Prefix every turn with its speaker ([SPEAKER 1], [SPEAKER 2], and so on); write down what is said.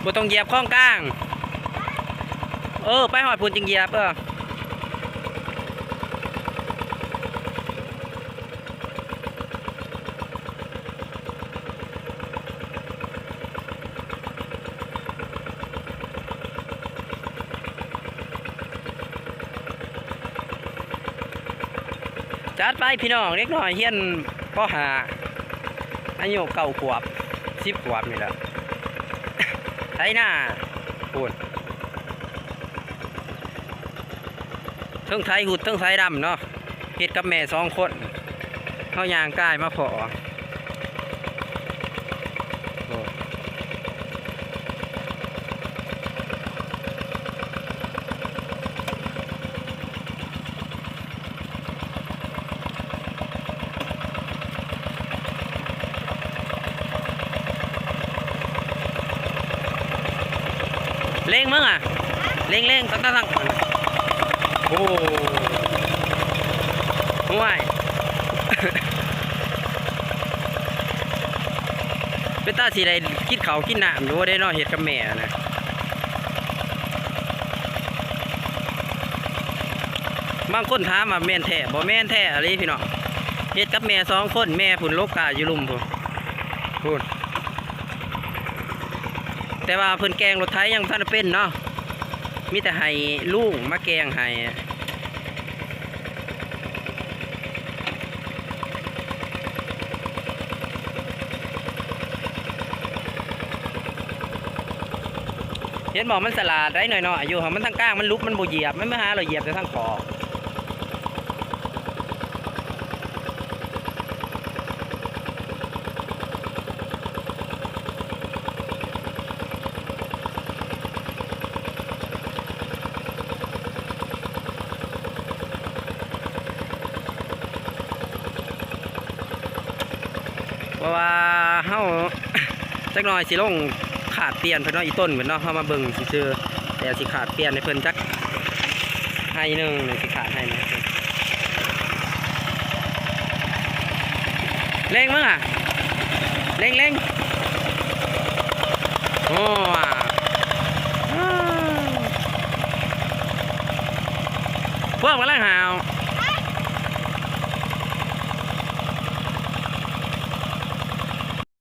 [SPEAKER 1] บ่ต้องเหยียบข้องกลางไปหอดพูนจึงเหยียบจัดไปพี่น้องเล็กน้อยเฮียนพ่อหาอายุ9 ขวบ 10 ขวบนี่แหละไถหน้าพูนเทิงไทยหุดเทิงไทยดำเนาะเฮ็ดกับแม่2 คนเขายางกายมาพอเล่งมั้งเล่งตั้งโอ้ห่วยเป็นตาสีใดคิดเขาคิดหนามดูได้นอเห็ดกับแม่นะบางคนถามว่าแม่นแท้บ่แม่นแท้อะไรพี่น้องเห็ดกับแม่2 คนแม่ผุนโลกกาอยู่ลุ่มพูนแต่ว่าเพิ่นแกงรถไถยังท่านเป็นเนาะมีแต่ให้ลุงมาแกงให้เห็นบอกมันสลาดได้หน่อยๆอยู่ของมันทั้งกลางมันลุกมันโบเหยียบมันไม่หาเราเหยียบแต่ทั้งคอเพราะว่าเฮาจักหน่อยสิลงขาดเปลี่ยนเพิ่นเนาะอีต้นเพิ่นเนาะเฮามาเบิ่งซื่อๆแต่สิขาดเปลี่ยนให้เพิ่นจักให้นึงเลยสิขาดให้นะเร่งมั้งเร่งโอ้พวกกำลังหาว